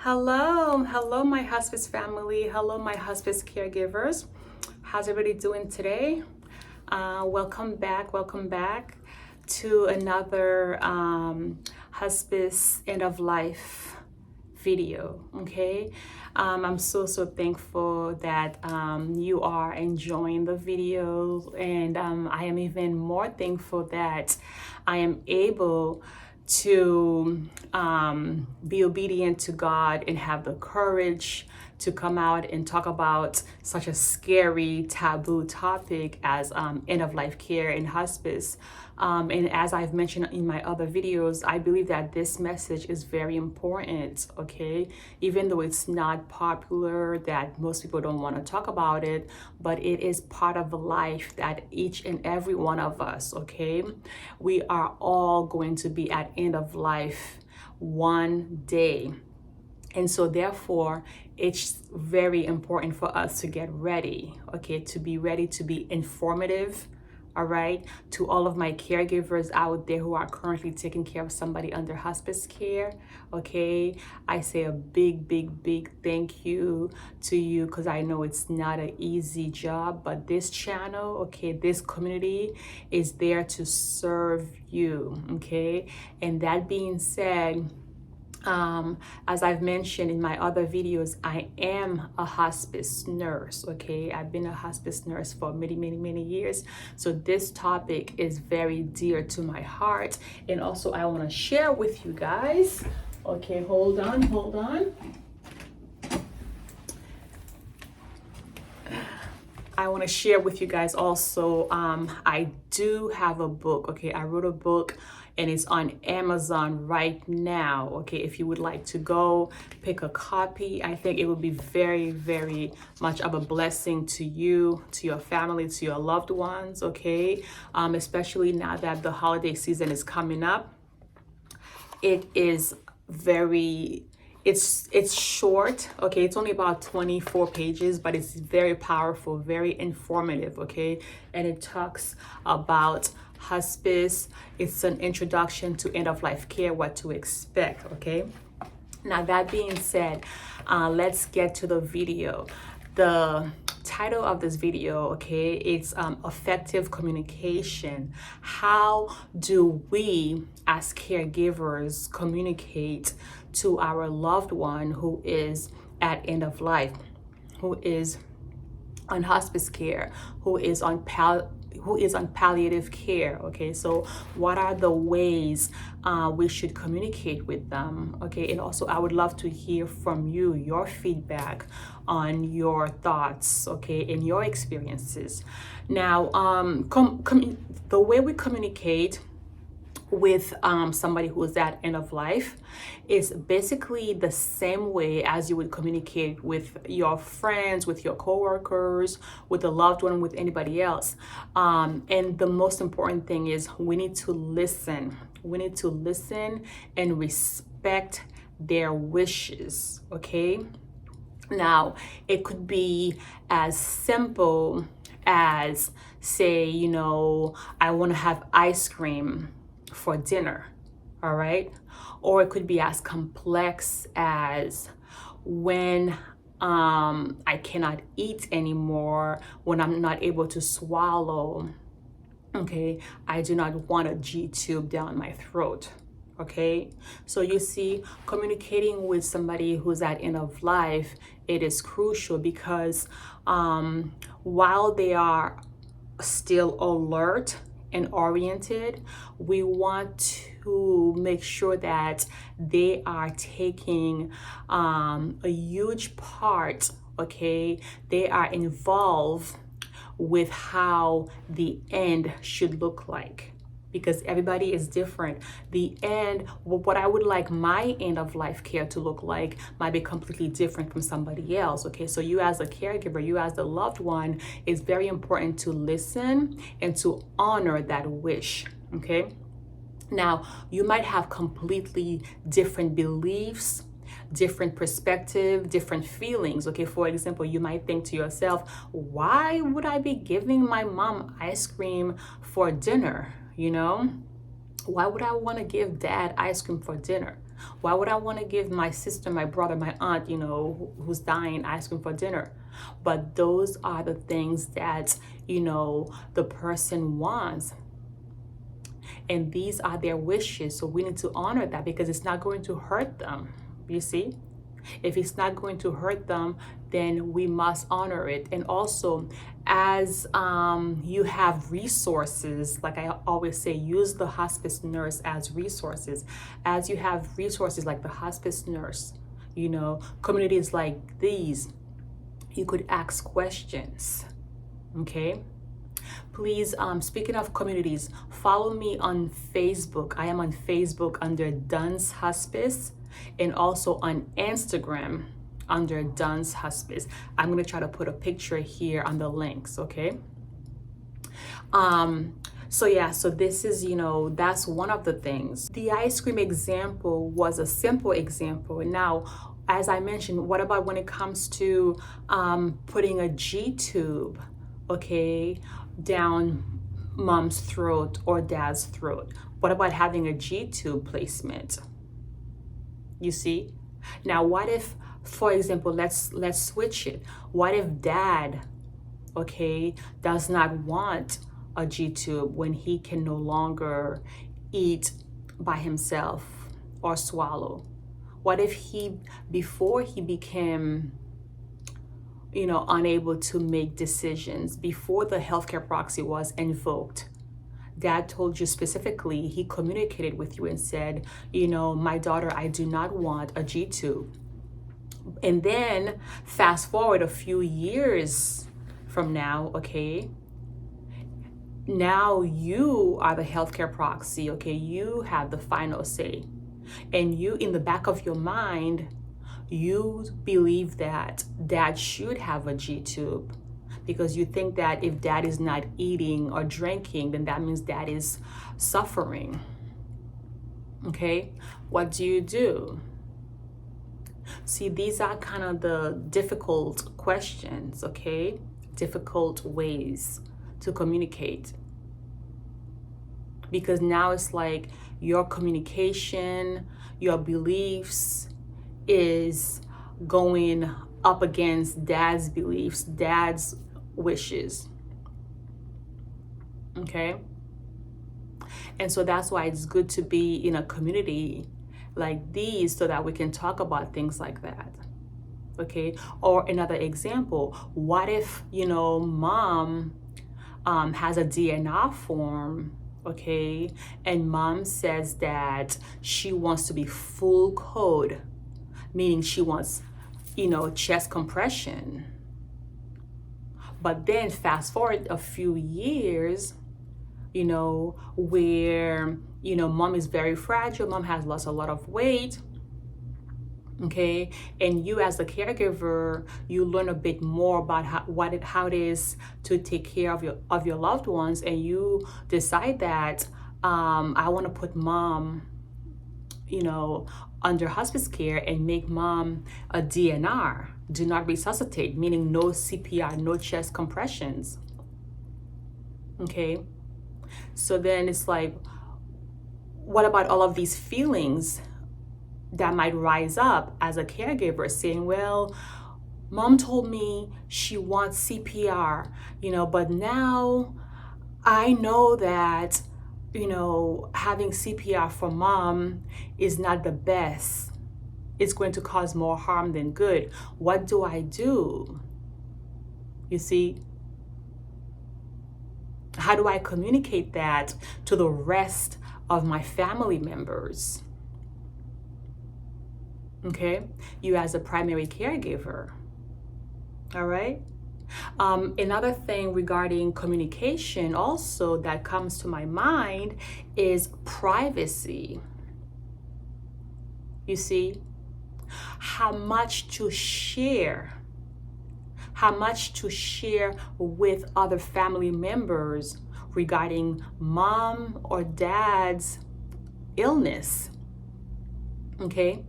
Hello, my hospice family. Hello, my hospice caregivers. How's everybody doing today? Welcome back to another hospice end of life video. Okay, I'm so thankful that you are enjoying the video, and I am even more thankful that I am able to be obedient to God and have the courage to come out and talk about such a scary taboo topic as end of life care in hospice. And as I've mentioned in my other videos, I believe that this message is very important, okay? Even though it's not popular, that most people don't want to talk about it, but it is part of life that each and every one of us, okay? We are all going to be at end of life one day. And so therefore, it's very important for us to get ready, okay? To be ready, to be informative, all right? To all of my caregivers out there who are currently taking care of somebody under hospice care, okay? I say a big thank you to you, because I know it's not an easy job, but this channel, okay, this community is there to serve you, okay? And that being said, as I've mentioned in my other videos, I am a hospice nurse, okay? I've been a hospice nurse for many years. So this topic is very dear to my heart. And also I want to share with you guys. Okay, hold on. I want to share with you guys also, I do have a book, okay? I wrote a book and it's on Amazon right now, okay? If you would like to go pick a copy, I think it would be very much of a blessing to you, to your family, to your loved ones, okay? Especially now that the holiday season is coming up. It is it's short, okay? It's only about 24 pages, but it's very powerful, very informative, okay? And it talks about hospice. It's an introduction to end of life care, what to expect, okay? Now that being said, let's get to the video. The title of this video, okay, it's effective communication. How do we as caregivers communicate to our loved one who is at end of life, who is on hospice care, who is on palliative care, okay? So what are the ways we should communicate with them, okay? And also I would love to hear from you, your feedback on your thoughts, okay, and your experiences. Now, the way we communicate with somebody who is at end of life is basically the same way as you would communicate with your friends, with your coworkers, with a loved one, with anybody else. And the most important thing is we need to listen. We need to listen and respect their wishes, okay? Now, it could be as simple as, say, you know, I want to have ice cream for dinner, all right? Or it could be as complex as when I cannot eat anymore, when I'm not able to swallow, okay? I do not want a G-tube down my throat, okay? So you see, communicating with somebody who's at end of life, it is crucial because while they are still alert and oriented, we want to make sure that they are taking a huge part, okay? They are involved with how the end should look like, because everybody is different. The end, what I would like my end of life care to look like might be completely different from somebody else, okay? So you as a caregiver, you as the loved one, it's very important to listen and to honor that wish, okay? Now, you might have completely different beliefs, different perspective, different feelings, okay? For example, you might think to yourself, why would I be giving my mom ice cream for dinner? You know, why would I want to give dad ice cream for dinner? Why would I want to give my sister, my brother, my aunt, who's dying, ice cream for dinner? But those are the things that, the person wants. And these are their wishes. So we need to honor that because it's not going to hurt them. You see? If it's not going to hurt them, then we must honor it. And also, as you have resources, like I always say, use the hospice nurse as resources. As you have resources like the hospice nurse, communities like these, you could ask questions, okay? Please, speaking of communities, follow me on Facebook. I am on Facebook under DunsHospice, and also on Instagram under DunsHospice. I'm going to try to put a picture here on the links, okay? So this is, that's one of the things. The ice cream example was a simple example. Now, as I mentioned, what about when it comes to putting a G-tube, okay, down mom's throat or dad's throat? What about having a G-tube placement? You see? Now, what if, for example, let's switch it. What if dad, okay, does not want a G-tube when he can no longer eat by himself or swallow? What if before he became, unable to make decisions, before the healthcare proxy was invoked, dad told you specifically, he communicated with you and said, my daughter, I do not want a G-tube. And then fast forward a few years from now, okay, now you are the healthcare proxy, okay, you have the final say. And you, in the back of your mind, you believe that dad should have a G-tube because you think that if dad is not eating or drinking, then that means dad is suffering. Okay, what do? See, these are kind of the difficult questions, okay? Difficult ways to communicate. Because now it's like your communication, your beliefs is going up against dad's beliefs, dad's wishes. Okay? And so that's why it's good to be in a community like these so that we can talk about things like that. Okay? Or another example, what if, mom has a DNR form, okay, and mom says that she wants to be full code, meaning she wants, chest compression. But then fast forward a few years, where, mom is very fragile, mom has lost a lot of weight, okay, and you as a caregiver, you learn a bit more about how it is to take care of your loved ones, and you decide that I want to put mom, under hospice care and make mom a DNR, do not resuscitate, meaning no CPR, no chest compressions. Okay, so then it's like, what about all of these feelings that might rise up as a caregiver saying, well, mom told me she wants CPR, but now I know that, having CPR for mom is not the best. It's going to cause more harm than good. What do I do? You see? How do I communicate that to the rest of my family members? Okay, you as a primary caregiver. All right. Another thing regarding communication also that comes to my mind is privacy. You see, how much to share with other family members regarding mom or dad's illness. Okay?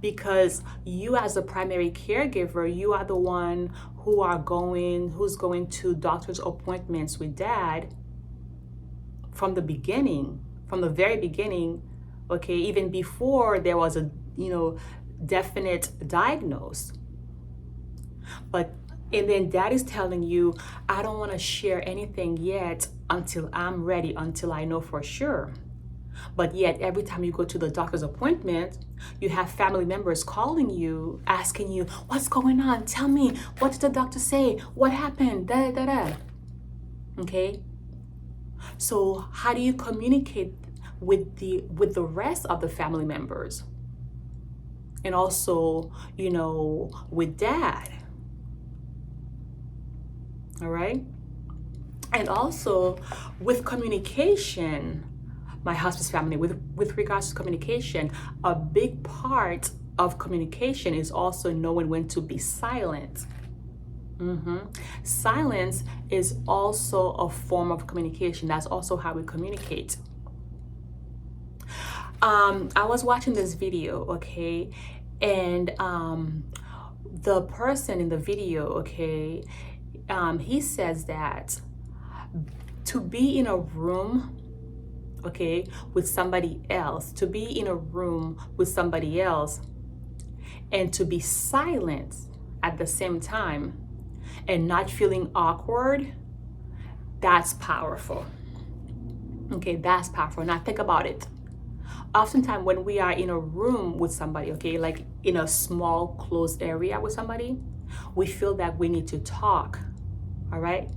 Because you as a primary caregiver, you are the one who's going to doctor's appointments with dad from the very beginning, okay, even before there was a, definite diagnosis. But, and then dad is telling you, I don't want to share anything yet until I'm ready, until I know for sure. But yet every time you go to the doctor's appointment, you have family members calling you, asking you, what's going on? Tell me, what did the doctor say? What happened? Da, da, da. Okay? So how do you communicate with the rest of the family members? And also, with dad. All right? And also with communication, my hospice family, with regards to communication, a big part of communication is also knowing when to be silent. Silence is also a form of communication. That's also how we communicate. I was watching this video, okay, and the person in the video, okay, he says that to be in a room, okay, with somebody else, to be in a room with somebody else and to be silent at the same time and not feeling awkward, that's powerful. Okay, that's powerful. Now think about it. Oftentimes when we are in a room with somebody, okay, like in a small closed area with somebody, we feel that we need to talk, all right?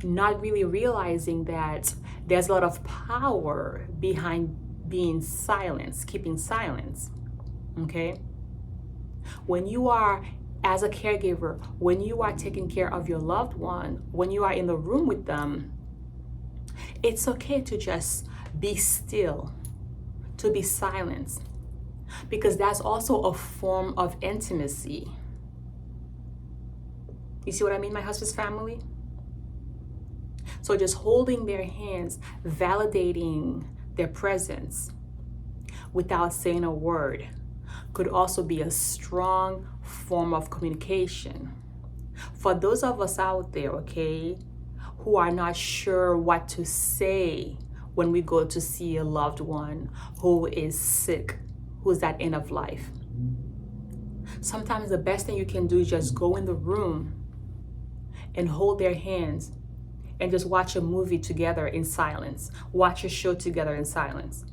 Not really realizing that there's a lot of power behind being silent, keeping silence, okay? When you are, as a caregiver, when you are taking care of your loved one, when you are in the room with them, it's okay to just be still, to be silent, because that's also a form of intimacy. You see what I mean, my hospice family? So just holding their hands, validating their presence without saying a word could also be a strong form of communication. For those of us out there, okay, who are not sure what to say when we go to see a loved one who is sick, who's at end of life, sometimes the best thing you can do is just go in the room and hold their hands and just watch a movie together in silence. Watch a show together in silence.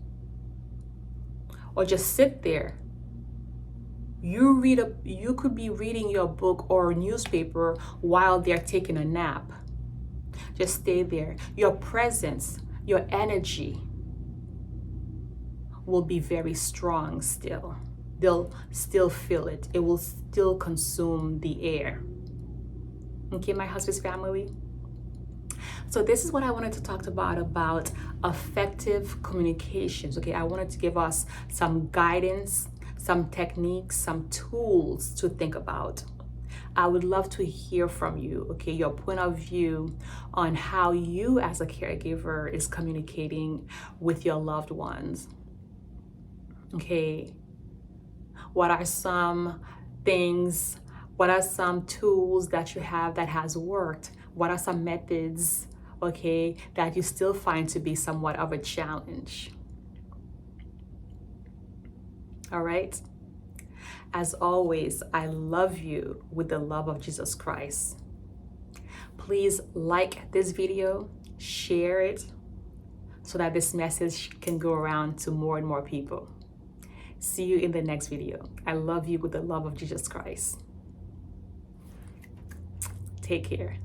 Or just sit there. You could be reading your book or newspaper while they're taking a nap. Just stay there. Your presence, your energy will be very strong still. They'll still feel it. It will still consume the air. Okay, my hospice family? So this is what I wanted to talk about effective communications. Okay, I wanted to give us some guidance, some techniques, some tools to think about. I would love to hear from you, okay, your point of view on how you as a caregiver is communicating with your loved ones. Okay, what are some things, what are some tools that you have that has worked? What are some methods, okay, that you still find to be somewhat of a challenge? All right? As always, I love you with the love of Jesus Christ. Please like this video, share it, so that this message can go around to more and more people. See you in the next video. I love you with the love of Jesus Christ. Take care.